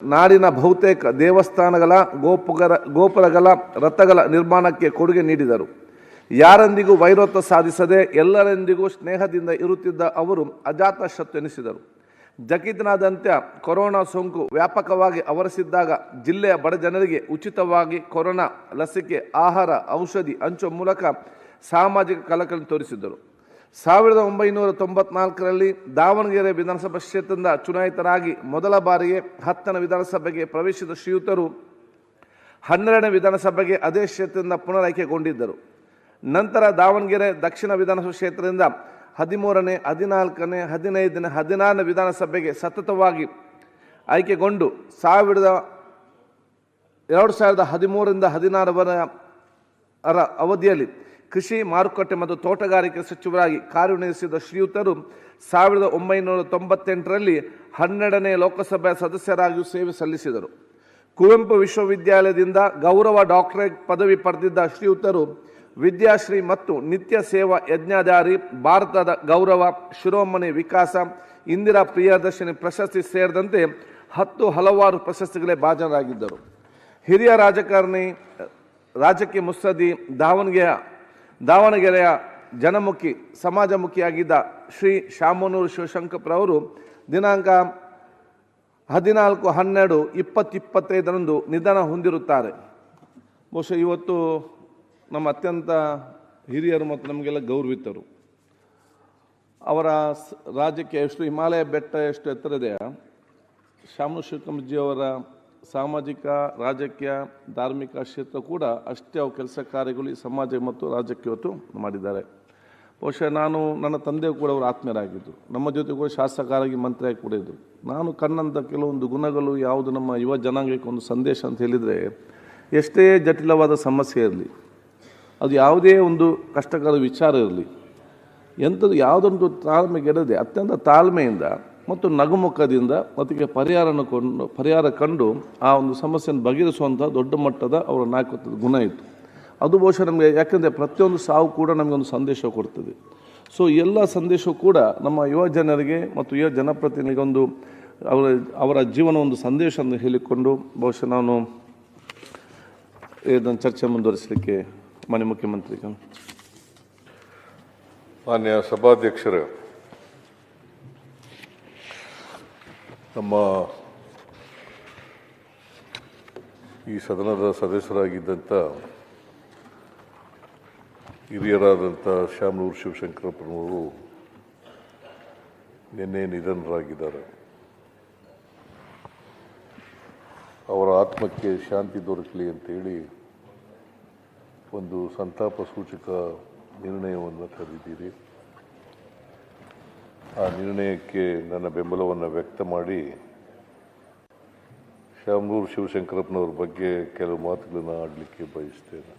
ನಾಡಿನ ಬಹುತೇಕ ದೇವಸ್ಥಾನಗಳ ಗೋಪುರಗಳ ರಥಗಳ ನಿರ್ಮಾಣಕ್ಕೆ ಕೊಡುಗೆ ನೀಡಿದರು. ಯಾರೊಂದಿಗೂ ವೈರತ್ವ ಸಾಧಿಸದೆ ಎಲ್ಲರೊಂದಿಗೂ ಸ್ನೇಹದಿಂದ ಇರುತ್ತಿದ್ದ ಅವರು ಅಜಾತಶತ್ರು ಎನಿಸಿದರು. ಜಗತ್ತಿನಾದ್ಯಂತ ಕೊರೋನಾ ಸೋಂಕು ವ್ಯಾಪಕವಾಗಿ ಆವರಿಸಿದ್ದಾಗ ಜಿಲ್ಲೆಯ ಬಡ ಜನರಿಗೆ ಉಚಿತವಾಗಿ ಕೊರೋನಾ ಲಸಿಕೆ, ಆಹಾರ, ಔಷಧಿ ಹಂಚುವ ಮೂಲಕ ಸಾಮಾಜಿಕ ಕಳಕಳಿ ತೋರಿಸಿದ್ದರು. 1994ರಲ್ಲಿ ದಾವಣಗೆರೆ ವಿಧಾನಸಭಾ ಕ್ಷೇತ್ರದಿಂದ ಚುನಾಯಿತರಾಗಿ ಮೊದಲ ಬಾರಿಗೆ 10ನೇ ವಿಧಾನಸಭೆಗೆ ಪ್ರವೇಶಿಸಿದ ಶ್ರೀಯುತರು 12ನೇ ವಿಧಾನಸಭೆಗೆ ಅದೇ ಕ್ಷೇತ್ರದಿಂದ ಪುನರಾಯ್ಕೆಗೊಂಡಿದ್ದರು. ನಂತರ ದಾವಣಗೆರೆ ದಕ್ಷಿಣ ವಿಧಾನಸಭಾ ಕ್ಷೇತ್ರದಿಂದ 13ನೇ, 14ನೇ, 15ನೇ, 16ನೇ ವಿಧಾನಸಭೆಗೆ ಸತತವಾಗಿ ಆಯ್ಕೆಗೊಂಡು 2013ರಿಂದ 16ರ ಅವಧಿಯಲ್ಲಿ ಕೃಷಿ, ಮಾರುಕಟ್ಟೆ ಮತ್ತು ತೋಟಗಾರಿಕೆ ಸಚಿವರಾಗಿ ಕಾರ್ಯನಿರ್ವಹಿಸಿದ ಶ್ರೀಯುತರು 1998ರಲ್ಲಿ 12ನೇ ಲೋಕಸಭೆಯ ಸದಸ್ಯರಾಗಿಯೂ ಸೇವೆ ಸಲ್ಲಿಸಿದರು. ಕುವೆಂಪು ವಿಶ್ವವಿದ್ಯಾಲಯದಿಂದ ಗೌರವ ಡಾಕ್ಟರೇಟ್ ಪದವಿ ಪಡೆದಿದ್ದ ಶ್ರೀಯುತರು ವಿದ್ಯಾಶ್ರೀ ಮತ್ತು ನಿತ್ಯ ಸೇವಾ ಯಜ್ಞಾಧಾರಿ, ಭಾರತದ ಗೌರವ, ಶಿರೋಮಣಿ ವಿಕಾಸ, ಇಂದಿರಾ ಪ್ರಿಯದರ್ಶಿನಿ ಪ್ರಶಸ್ತಿ ಸೇರಿದಂತೆ ಹಲವಾರು ಪ್ರಶಸ್ತಿಗಳೇ ಭಾಜನರಾಗಿದ್ದರು. ಹಿರಿಯ ರಾಜಕಾರಣಿ, ರಾಜಕೀಯ ಮುತ್ಸದ್ದಿ, ದಾವಣಗೆರೆಯ ಜನಮುಖಿ, ಸಮಾಜಮುಖಿಯಾಗಿದ್ದ ಶ್ರೀ ಶಾಮನೂರು ಶಿವಶಂಕರಪ್ಪರವರು ದಿನಾಂಕ 14/12/2025ರಂದು ನಿಧನ ಹೊಂದಿರುತ್ತಾರೆ. ಬಹುಶಃ ಇವತ್ತು ನಮ್ಮ ಅತ್ಯಂತ ಹಿರಿಯರು ಮತ್ತು ನಮಗೆಲ್ಲ ಗೌರವಿತರು. ಅವರ ರಾಜಕೀಯ ಎಷ್ಟು ಹಿಮಾಲಯ ಬೆಟ್ಟ ಎಷ್ಟು ಎತ್ತರ ಇದೆಯಾ, ಶಾಮನೂರು ಶಿವಶಂಕರಪ್ಪಜಿಯವರ ಸಾಮಾಜಿಕ, ರಾಜಕೀಯ, ಧಾರ್ಮಿಕ ಕ್ಷೇತ್ರ ಕೂಡ ಅಷ್ಟೇ ಅವು ಕೆಲಸ ಕಾರ್ಯಗಳು ಈ ಸಮಾಜ ಮತ್ತು ರಾಜ್ಯಕ್ಕೆ ಇವತ್ತು ಮಾಡಿದ್ದಾರೆ. ಬಹುಶಃ ನನ್ನ ತಂದೆಯೂ ಕೂಡ ಅವರು ಆತ್ಮೀಯರಾಗಿದ್ದರು. ನಮ್ಮ ಜೊತೆ ಕೂಡ ಶಾಸಕರಾಗಿ, ಮಂತ್ರಿಯಾಗಿ ಕೂಡ ಇದ್ದರು. ನಾನು ಕಂಡಂಥ ಕೆಲವೊಂದು ಗುಣಗಳು ಯಾವುದು ನಮ್ಮ ಯುವ ಜನಾಂಗಕ್ಕೆ ಒಂದು ಸಂದೇಶ ಅಂತ ಹೇಳಿದರೆ, ಎಷ್ಟೇ ಜಟಿಲವಾದ ಸಮಸ್ಯೆ ಇರಲಿ, ಅದು ಯಾವುದೇ ಒಂದು ಕಷ್ಟಕರ ವಿಚಾರ ಇರಲಿ, ಎಂಥದ್ದು ಯಾವುದೊಂದು ತಾಳ್ಮೆಗೆಡದೆ ಅತ್ಯಂತ ತಾಳ್ಮೆಯಿಂದ ಮತ್ತು ನಗುಮುಖದಿಂದ ಅದಕ್ಕೆ ಪರಿಹಾರ ಕಂಡು ಆ ಒಂದು ಸಮಸ್ಯೆಯನ್ನು ಬಗೆಹರಿಸುವಂಥ ದೊಡ್ಡ ಮಟ್ಟದ ಅವರ ನಾಯಕತ್ವದ ಗುಣ ಇತ್ತು. ಅದು ಬಹುಶಃ ನಮಗೆ, ಯಾಕೆಂದರೆ ಪ್ರತಿಯೊಂದು ಸಾವು ಕೂಡ ನಮಗೊಂದು ಸಂದೇಶ ಕೊಡ್ತದೆ. ಸೊ ಎಲ್ಲ ಸಂದೇಶವೂ ಕೂಡ ನಮ್ಮ ಯುವ ಜನರಿಗೆ ಮತ್ತು ಯುವ ಜನಪ್ರತಿನಿಧಿಗೊಂದು ಅವರ ಜೀವನ ಒಂದು ಸಂದೇಶವನ್ನು ಹೇಳಿಕೊಂಡು ಬಹುಶಃ ನಾನು ಇದನ್ನು ಚರ್ಚೆ ಮುಂದುವರಿಸಲಿಕ್ಕೆ ಮಾನ್ಯ ಮುಖ್ಯಮಂತ್ರಿಗಳು. ಮಾನ್ಯ ಸಭಾಧ್ಯಕ್ಷರೇ, ನಮ್ಮ ಈ ಸದನದ ಸದಸ್ಯರಾಗಿದ್ದಂಥ ಹಿರಿಯರಾದಂಥ ಶಾಮನೂರು ಶಿವಶಂಕರಪ್ಪನವರು ನಿನ್ನೆ ನಿಧನರಾಗಿದ್ದಾರೆ. ಅವರ ಆತ್ಮಕ್ಕೆ ಶಾಂತಿ ದೊರಕಲಿ ಅಂತೇಳಿ ಒಂದು ಸಂತಾಪ ಸೂಚಕ ನಿರ್ಣಯವನ್ನು ಕರೆದಿದ್ದೀರಿ. ಆ ನಿರ್ಣಯಕ್ಕೆ ನನ್ನ ಬೆಂಬಲವನ್ನು ವ್ಯಕ್ತ ಮಾಡಿ ಶಾಮನೂರು ಶಿವಶಂಕರಪ್ಪನವ್ರ ಬಗ್ಗೆ ಕೆಲವು ಮಾತುಗಳನ್ನು ಆಡಲಿಕ್ಕೆ ಬಯಸ್ತೇನೆ.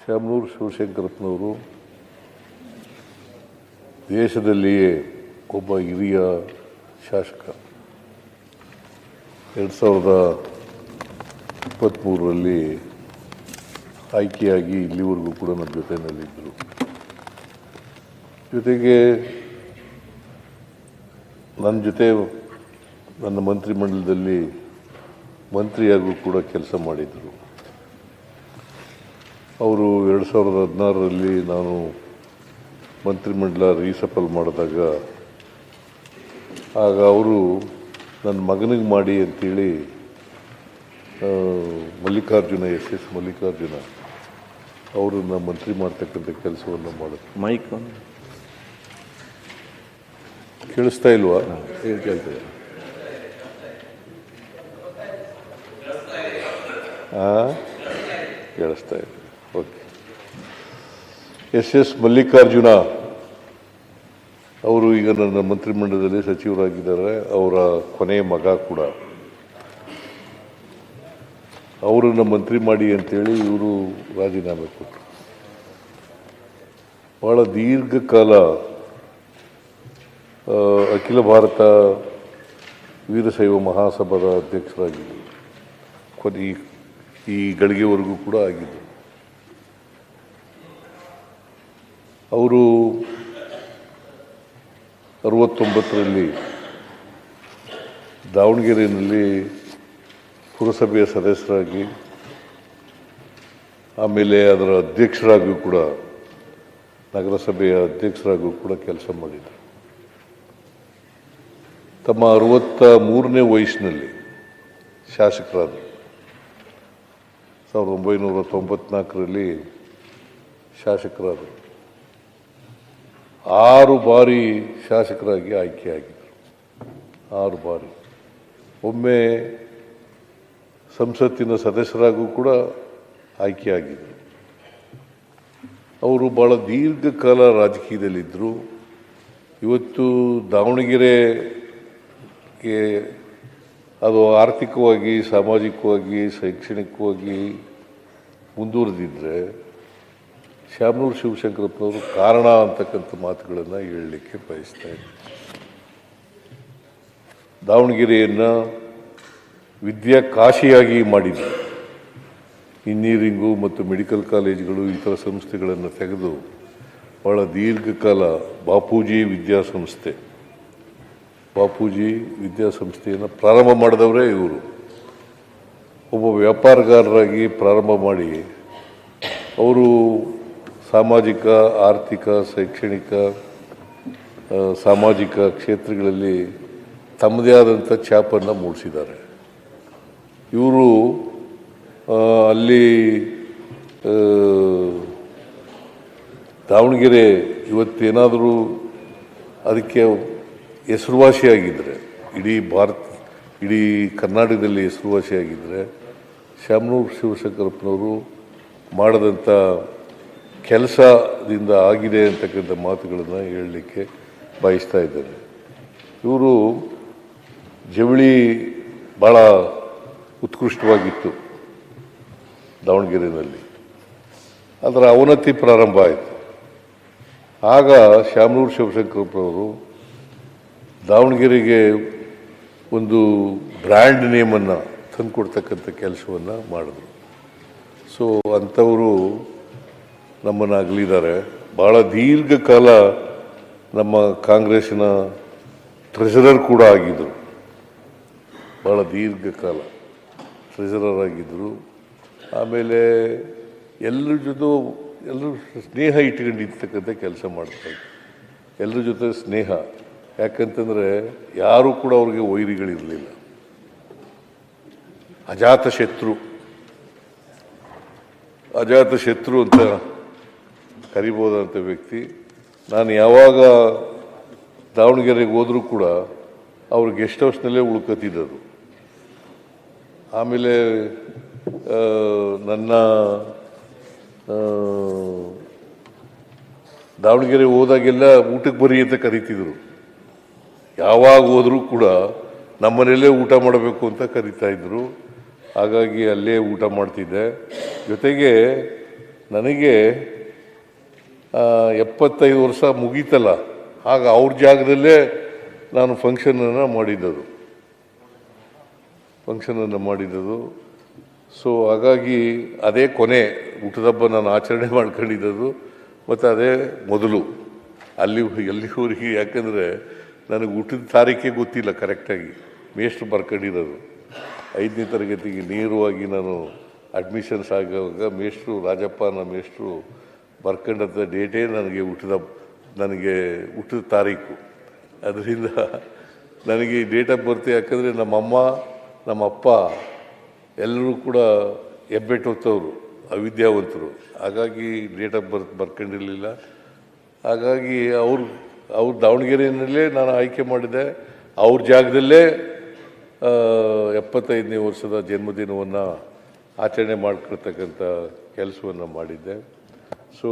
ಶಾಮನೂರು ಶಿವಶಂಕರಪ್ಪನವರು ದೇಶದಲ್ಲಿಯೇ ಒಬ್ಬ ಹಿರಿಯ ಶಾಸಕ. 2023ರಲ್ಲಿ ಆಯ್ಕೆಯಾಗಿ ಇಲ್ಲಿವರೆಗೂ ಕೂಡ ನಮ್ಮ ಜೊತೆಯಲ್ಲಿದ್ದರು. ಜೊತೆಗೆ ನನ್ನ ಜೊತೆ ನನ್ನ ಮಂತ್ರಿಮಂಡಲದಲ್ಲಿ ಮಂತ್ರಿಯಾಗೂ ಕೂಡ ಕೆಲಸ ಮಾಡಿದರು. ಅವರು 2016ರಲ್ಲಿ ನಾನು ಮಂತ್ರಿಮಂಡಲ ರೀಸಫಲ್ ಮಾಡಿದಾಗ ಆಗ ಅವರು ನನ್ನ ಮಗನಿಗೆ ಮಾಡಿ ಅಂತೇಳಿ ಮಲ್ಲಿಕಾರ್ಜುನ SS ಮಲ್ಲಿಕಾರ್ಜುನ ಅವರನ್ನು ಮಂತ್ರಿ ಮಾಡ್ತಕ್ಕಂಥ ಕೆಲಸವನ್ನು ಮಾಡಿದ್ರು. ಮೈಕ್ ಕೇಳಿಸ್ತಾ ಇಲ್ವಾ? ಕೇಳ್ತದೆ. ಕೇಳಿಸ್ತಾ ಇದೆ. ಓಕೆ. SS ಮಲ್ಲಿಕಾರ್ಜುನ ಅವರು ಈಗ ನನ್ನ ಮಂತ್ರಿಮಂಡಲದಲ್ಲಿ ಸಚಿವರಾಗಿದ್ದಾರೆ. ಅವರ ಕೊನೆಯ ಮಗ ಕೂಡ. ಅವರನ್ನು ಮಂತ್ರಿ ಮಾಡಿ ಅಂತೇಳಿ ಇವರು ರಾಜೀನಾಮೆ ಕೊಟ್ಟರು. ಭಾಳ ದೀರ್ಘಕಾಲ ಅಖಿಲ ಭಾರತ ವೀರಶೈವ ಮಹಾಸಭಾದ ಅಧ್ಯಕ್ಷರಾಗಿದ್ದರು. ಈ ಗಳಿಗೆವರೆಗೂ ಕೂಡ ಆಗಿದ್ದರು. ಅವರು 69ರಲ್ಲಿ ದಾವಣಗೆರೆಯಲ್ಲಿ ಪುರಸಭೆಯ ಸದಸ್ಯರಾಗಿ ಆಮೇಲೆ ಅದರ ಅಧ್ಯಕ್ಷರಾಗಿಯೂ ಕೂಡ ನಗರಸಭೆಯ ಅಧ್ಯಕ್ಷರಾಗಿಯೂ ಕೂಡ ಕೆಲಸ ಮಾಡಿದರು. ತಮ್ಮ 63ನೇ ವಯಸ್ಸಿನಲ್ಲಿ ಶಾಸಕರಾದರು. 1994ರಲ್ಲಿ ಶಾಸಕರಾದರು. 6 ಬಾರಿ ಶಾಸಕರಾಗಿ ಆಯ್ಕೆಯಾಗಿದ್ದರು. 6 ಬಾರಿ. ಒಮ್ಮೆ ಸಂಸತ್ತಿನ ಸದಸ್ಯರಾಗೂ ಕೂಡ ಆಯ್ಕೆಯಾಗಿದ್ದರು. ಅವರು ಭಾಳ ದೀರ್ಘಕಾಲ ರಾಜಕೀಯದಲ್ಲಿದ್ದರು. ಇವತ್ತು ದಾವಣಗೆರೆಗೆ ಅದು ಆರ್ಥಿಕವಾಗಿ, ಸಾಮಾಜಿಕವಾಗಿ, ಶೈಕ್ಷಣಿಕವಾಗಿ ಮುಂದುವರೆದಿದ್ದರೆ ಶಾಮನೂರು ಶಿವಶಂಕರಪ್ಪನವರು ಕಾರಣ ಅಂತಕ್ಕಂಥ ಮಾತುಗಳನ್ನು ಹೇಳಲಿಕ್ಕೆ ಬಯಸ್ತಾ ಇದ್ದಾರೆ. ದಾವಣಗೆರೆಯನ್ನು ವಿದ್ಯಾಕಾಶಿಯಾಗಿ ಮಾಡಿದರು. ಇಂಜಿನಿಯರಿಂಗು ಮತ್ತು ಮೆಡಿಕಲ್ ಕಾಲೇಜುಗಳು, ಇತರ ಸಂಸ್ಥೆಗಳನ್ನು ತೆಗೆದು ಭಾಳ ದೀರ್ಘಕಾಲ ಬಾಪೂಜಿ ವಿದ್ಯಾಸಂಸ್ಥೆಯನ್ನು ಪ್ರಾರಂಭ ಮಾಡಿದವರೇ ಇವರು. ಒಬ್ಬ ವ್ಯಾಪಾರಗಾರರಾಗಿ ಪ್ರಾರಂಭ ಮಾಡಿ ಅವರು ಸಾಮಾಜಿಕ, ಆರ್ಥಿಕ, ಶೈಕ್ಷಣಿಕ, ಸಾಮಾಜಿಕ ಕ್ಷೇತ್ರಗಳಲ್ಲಿ ತಮ್ಮದೇ ಆದಂಥ ಛಾಪನ್ನು ಮೂಡಿಸಿದ್ದಾರೆ. ಇವರು ಅಲ್ಲಿ ದಾವಣಗೆರೆ ಇವತ್ತೇನಾದರೂ ಅದಕ್ಕೆ ಹೆಸರುವಾಸಿಯಾಗಿದ್ದರೆ, ಇಡೀ ಕರ್ನಾಟಕದಲ್ಲಿ ಹೆಸರುವಾಸಿಯಾಗಿದ್ದರೆ ಶಾಮನೂರು ಶಿವಶಂಕರಪ್ಪನವರು ಮಾಡಿದಂಥ ಕೆಲಸದಿಂದ ಆಗಿದೆ ಅಂತಕ್ಕಂಥ ಮಾತುಗಳನ್ನು ಹೇಳಲಿಕ್ಕೆ ಬಯಸ್ತಾ ಇದ್ದಾರೆ. ಇವರು ಜವಳಿ ಭಾಳ ಉತ್ಕೃಷ್ಟವಾಗಿತ್ತು ದಾವಣಗೆರೆಯಲ್ಲಿ. ಅದರ ಅವನತಿ ಪ್ರಾರಂಭ ಆಯಿತು. ಆಗ ಶಾಮನೂರು ಶಿವಶಂಕರಪ್ಪನವರು ದಾವಣಗೆರೆಗೆ ಒಂದು ಬ್ರ್ಯಾಂಡ್ ನೇಮನ್ನು ತಂದುಕೊಡ್ತಕ್ಕಂಥ ಕೆಲಸವನ್ನು ಮಾಡಿದ್ರು. ಸೊ ಅಂಥವರು ನಮ್ಮನ್ನು ಅಗಲಿದ್ದಾರೆ. ಭಾಳ ದೀರ್ಘಕಾಲ ನಮ್ಮ ಕಾಂಗ್ರೆಸ್ಸಿನ ಟ್ರೆಷರರ್ ಕೂಡ ಆಗಿದ್ದರು. ಭಾಳ ದೀರ್ಘಕಾಲ ಟ್ರೆಷರರ್ ಆಗಿದ್ದರು. ಆಮೇಲೆ ಎಲ್ಲರೂ ಸ್ನೇಹ ಇಟ್ಕೊಂಡಿರ್ತಕ್ಕಂಥ ಕೆಲಸ ಮಾಡ್ತಾಯಿದ್ರು. ಎಲ್ಲರ ಜೊತೆ ಸ್ನೇಹ. ಯಾಕಂತಂದರೆ ಯಾರೂ ಕೂಡ ಅವ್ರಿಗೆ ವೈರಿಗಳಿರಲಿಲ್ಲ. ಅಜಾತ ಶತ್ರು ಅಂತ ಕರಿಬೋದಂಥ ವ್ಯಕ್ತಿ. ನಾನು ಯಾವಾಗ ದಾವಣಗೆರೆಗೆ ಹೋದರೂ ಕೂಡ ಅವ್ರು ಗೆಸ್ಟ್ ಹೌಸ್ನಲ್ಲೇ ಉಳ್ಕೊತಿದ್ದರು. ಆಮೇಲೆ ನನ್ನ ದಾವಣಗೆರೆ ಹೋದಾಗೆಲ್ಲ ಊಟಕ್ಕೆ ಬರಿ ಅಂತ ಕರಿತಿದ್ರು. ಯಾವಾಗ ಹೋದರೂ ಕೂಡ ನಮ್ಮನೆಯಲ್ಲೇ ಊಟ ಮಾಡಬೇಕು ಅಂತ ಕರಿತಾ ಇದ್ರು. ಹಾಗಾಗಿ ಅಲ್ಲೇ ಊಟ ಮಾಡ್ತಿದ್ದೆ. ಜೊತೆಗೆ ನನಗೆ 75 ವರ್ಷ ಮುಗೀತಲ್ಲ, ಆಗ ಅವ್ರ ಜಾಗದಲ್ಲೇ ನಾನು ಫಂಕ್ಷನನ್ನು ಮಾಡಿದ್ದು. ಸೊ ಹಾಗಾಗಿ ಅದೇ ಕೊನೆ ಊಟದ ಹಬ್ಬ ನಾನು ಆಚರಣೆ ಮಾಡ್ಕೊಂಡಿದ್ದು. ಮತ್ತು ಅದೇ ಮೊದಲು ಎಲ್ಲಿವರೆಗೆ, ಯಾಕಂದರೆ ನನಗೆ ಊಟದ ತಾರೀಖೇ ಗೊತ್ತಿಲ್ಲ ಕರೆಕ್ಟಾಗಿ. ಮೇಷ್ಟ್ರು ಬರ್ಕೊಂಡಿರೋದು 5ನೇ ತರಗತಿಗೆ ನೇರವಾಗಿ ನಾನು ಅಡ್ಮಿಷನ್ಸ್ ಆಗುವಾಗ ರಾಜಪ್ಪನ ಮೇಷ್ಟ್ರು ಬರ್ಕೊಂಡಂಥ ಡೇಟೇ ನನಗೆ ಊಟದ ತಾರೀಕು. ಅದರಿಂದ ನನಗೆ ಡೇಟ್ ಆಫ್ ಬರ್ತ್, ಯಾಕಂದರೆ ನಮ್ಮಮ್ಮ ನಮ್ಮಪ್ಪ ಎಲ್ಲರೂ ಕೂಡ ಹೆಬ್ಬೆಟ್ಟೊತ್ತವರು, ಅವಿದ್ಯಾವಂತರು. ಹಾಗಾಗಿ ಡೇಟ್ ಆಫ್ ಬರ್ತ್ ಬರ್ಕೊಂಡಿರಲಿಲ್ಲ. ಹಾಗಾಗಿ ಅವ್ರು ದಾವಣಗೆರೆಯಲ್ಲೇ ನಾನು ಆಯ್ಕೆ ಮಾಡಿದೆ. ಅವ್ರ ಜಾಗದಲ್ಲೇ 75ನೇ ವರ್ಷದ ಜನ್ಮದಿನವನ್ನು ಆಚರಣೆ ಮಾಡ್ಕೊಳ್ತಕ್ಕಂಥ ಕೆಲಸವನ್ನು ಮಾಡಿದ್ದೆ. ಸೊ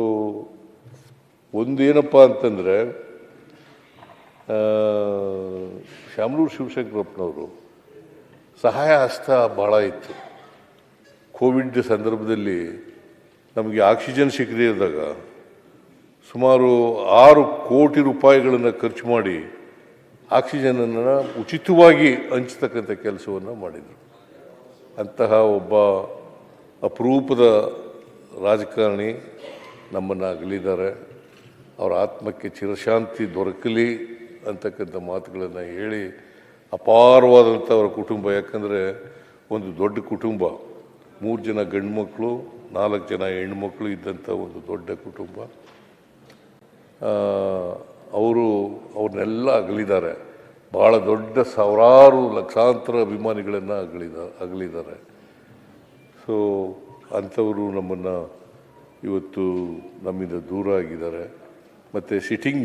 ಒಂದೇನಪ್ಪ ಅಂತಂದರೆ, ಶಾಮನೂರು ಶಿವಶಂಕರಪ್ಪನವರು ಸಹಾಯ ಹಸ್ತ ಭಾಳ ಇತ್ತು. ಕೋವಿಡ್ ಸಂದರ್ಭದಲ್ಲಿ ನಮಗೆ ಆಕ್ಸಿಜನ್ ಸಿಗದೇ ಇದ್ದಾಗ ಸುಮಾರು 6 ಕೋಟಿ ರೂಪಾಯಿಗಳನ್ನು ಖರ್ಚು ಮಾಡಿ ಆಕ್ಸಿಜನನ್ನು ಉಚಿತವಾಗಿ ಹಂಚತಕ್ಕಂಥ ಕೆಲಸವನ್ನು ಮಾಡಿದರು. ಅಂತಹ ಒಬ್ಬ ಅಪರೂಪದ ರಾಜಕಾರಣಿ ನಮ್ಮನ್ನು ಅಗಲಿದ್ದಾರೆ. ಅವರ ಆತ್ಮಕ್ಕೆ ಚಿರಶಾಂತಿ ದೊರಕಲಿ ಅಂತಕ್ಕಂಥ ಮಾತುಗಳನ್ನು ಹೇಳಿ ಅಪಾರವಾದಂಥ ಅವರ ಕುಟುಂಬ. ಯಾಕಂದರೆ ಒಂದು ದೊಡ್ಡ ಕುಟುಂಬ, 3 ಜನ ಗಂಡು ಮಕ್ಕಳು, 4 ಜನ ಹೆಣ್ಮಕ್ಳು ಇದ್ದಂಥ ಒಂದು ದೊಡ್ಡ ಕುಟುಂಬ. ಅವ್ರನ್ನೆಲ್ಲ ಅಗಲಿದ್ದಾರೆ. ಭಾಳ ದೊಡ್ಡ ಸಾವಿರಾರು ಲಕ್ಷಾಂತರ ಅಭಿಮಾನಿಗಳನ್ನು ಅಗಲಿದ್ದಾರೆ. ಸೊ ಅಂಥವರು ನಮ್ಮನ್ನು ಇವತ್ತು ನಮ್ಮಿಂದ ದೂರ ಆಗಿದ್ದಾರೆ. ಮತ್ತು ಸಿಟ್ಟಿಂಗ್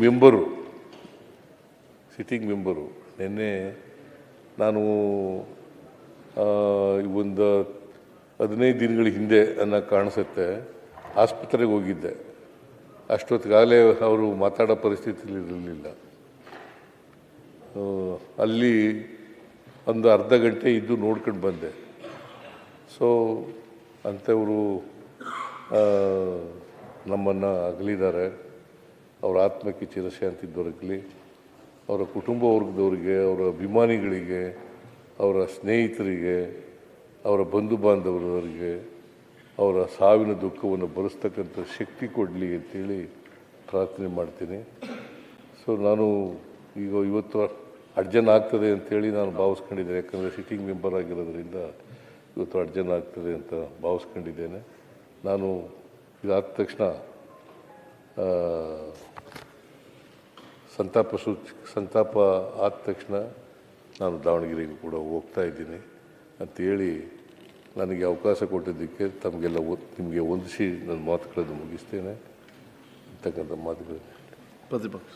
ಮೆಂಬರು ನಿನ್ನೆ ನಾನು ಒಂದು 15 ದಿನಗಳ ಹಿಂದೆ ಕಾಣಿಸುತ್ತೆ ಆಸ್ಪತ್ರೆಗೆ ಹೋಗಿದ್ದೆ. ಅಷ್ಟೊತ್ತಿಗಾಗಲೇ ಅವರು ಮಾತಾಡೋ ಪರಿಸ್ಥಿತಿಯಲ್ಲಿ ಇರಲಿಲ್ಲ. ಅಲ್ಲಿ ಒಂದು ಅರ್ಧ ಗಂಟೆ ಇದ್ದು ನೋಡ್ಕೊಂಡು ಬಂದೆ. ಸೊ ಅಂಥವರು ನಮ್ಮನ್ನು ಅಗಲಿದ್ದಾರೆ. ಅವರ ಆತ್ಮಕ್ಕೆ ಚಿರಶಾಂತಿ ದೊರಕಲಿ. ಅವರ ಕುಟುಂಬ ವರ್ಗದವರಿಗೆ, ಅವರ ಅಭಿಮಾನಿಗಳಿಗೆ, ಅವರ ಸ್ನೇಹಿತರಿಗೆ, ಅವರ ಬಂಧು ಬಾಂಧವರಿಗೆ ಅವರ ಸಾವಿನ ದುಃಖವನ್ನು ಭರಿಸ್ತಕ್ಕಂಥ ಶಕ್ತಿ ಕೊಡಲಿ ಅಂತೇಳಿ ಪ್ರಾರ್ಥನೆ ಮಾಡ್ತೀನಿ. ಸೊ ನಾನು ಇವತ್ತು ಅರ್ಜೆಂಟ್ ಆಗ್ತದೆ ಅಂತೇಳಿ ನಾನು ಭಾವಿಸ್ಕೊಂಡಿದ್ದೇನೆ. ಯಾಕಂದರೆ ಸಿಟ್ಟಿಂಗ್ ಮೆಂಬರ್ ಆಗಿರೋದ್ರಿಂದ ಇವತ್ತು ಅರ್ಜೆಂಟ್ ಆಗ್ತದೆ ಅಂತ ಭಾವಿಸ್ಕೊಂಡಿದ್ದೇನೆ. ನಾನು ಇದಾದ ತಕ್ಷಣ ಸಂತಾಪ ಆದ ತಕ್ಷಣ ನಾನು ದಾವಣಗೆರೆಗೂ ಕೂಡ ಹೋಗ್ತಾ ಇದ್ದೀನಿ ಅಂಥೇಳಿ ನನಗೆ ಅವಕಾಶ ಕೊಟ್ಟಿದ್ದಕ್ಕೆ ನಿಮಗೆ ಹೊಂದಿಸಿ ನನ್ನ ಮಾತುಗಳನ್ನು ಮುಗಿಸ್ತೇನೆ ಅಂತಕ್ಕಂಥ ಮಾತುಗಳು. ಪ್ರತಿಪಕ್ಷ